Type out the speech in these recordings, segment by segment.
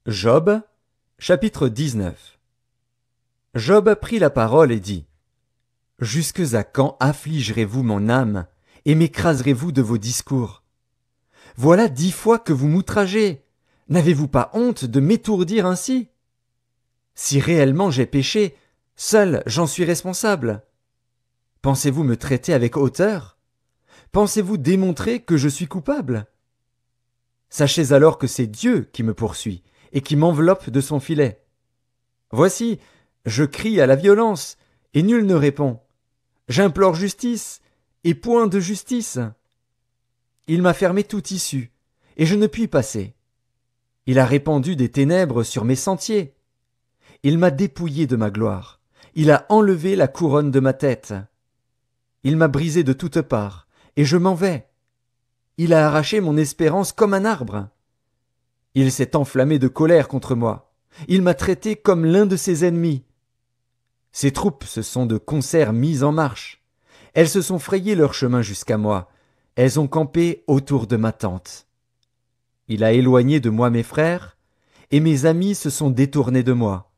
Job, chapitre 19. Job prit la parole et dit: Jusques à quand affligerez-vous mon âme, et m'écraserez-vous de vos discours? Voilà 10 fois que vous m'outragez. N'avez-vous pas honte de m'étourdir ainsi? Si réellement j'ai péché, seul j'en suis responsable. Pensez-vous me traiter avec hauteur? Pensez-vous démontrer que je suis coupable? Sachez alors que c'est Dieu qui me poursuit et qui m'enveloppe de son filet. Voici, je crie à la violence, et nul ne répond. J'implore justice, et point de justice. Il m'a fermé toute issue, et je ne puis passer. Il a répandu des ténèbres sur mes sentiers. Il m'a dépouillé de ma gloire. Il a enlevé la couronne de ma tête. Il m'a brisé de toutes parts, et je m'en vais. Il a arraché mon espérance comme un arbre. Il s'est enflammé de colère contre moi. Il m'a traité comme l'un de ses ennemis. Ses troupes se sont de concert mises en marche. Elles se sont frayé leur chemin jusqu'à moi. Elles ont campé autour de ma tente. Il a éloigné de moi mes frères, et mes amis se sont détournés de moi.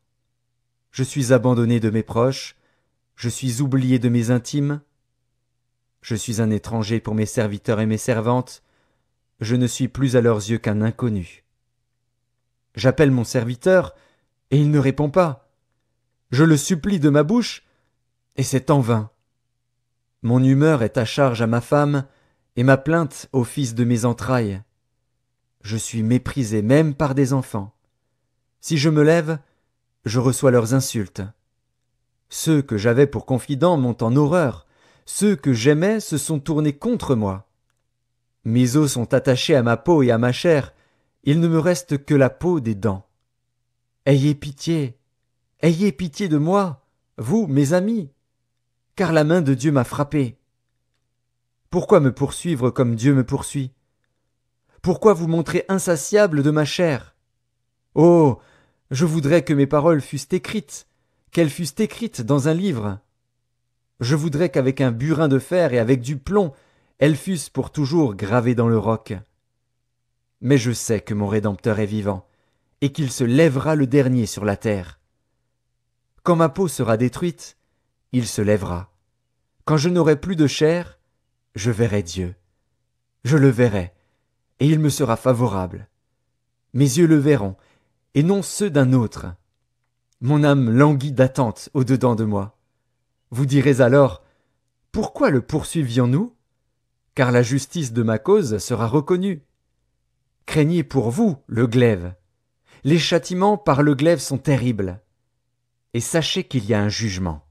Je suis abandonné de mes proches, je suis oublié de mes intimes. Je suis un étranger pour mes serviteurs et mes servantes, je ne suis plus à leurs yeux qu'un inconnu. J'appelle mon serviteur, et il ne répond pas. Je le supplie de ma bouche, et c'est en vain. Mon humeur est à charge à ma femme, et ma plainte au fils de mes entrailles. Je suis méprisé même par des enfants. Si je me lève, je reçois leurs insultes. Ceux que j'avais pour confidents m'ont en horreur. Ceux que j'aimais se sont tournés contre moi. Mes os sont attachés à ma peau et à ma chair. Il ne me reste que la peau des dents. Ayez pitié de moi, vous, mes amis, car la main de Dieu m'a frappé. Pourquoi me poursuivre comme Dieu me poursuit? Pourquoi vous montrer insatiable de ma chair? Oh, je voudrais que mes paroles fussent écrites, qu'elles fussent écrites dans un livre. Je voudrais qu'avec un burin de fer et avec du plomb, elles fussent pour toujours gravées dans le roc. Mais je sais que mon Rédempteur est vivant, et qu'il se lèvera le dernier sur la terre. Quand ma peau sera détruite, il se lèvera. Quand je n'aurai plus de chair, je verrai Dieu. Je le verrai, et il me sera favorable. Mes yeux le verront, et non ceux d'un autre. Mon âme languit d'attente au-dedans de moi. Vous direz alors: pourquoi le poursuivions-nous? Car la justice de ma cause sera reconnue. Craignez pour vous le glaive. Les châtiments par le glaive sont terribles. Et sachez qu'il y a un jugement.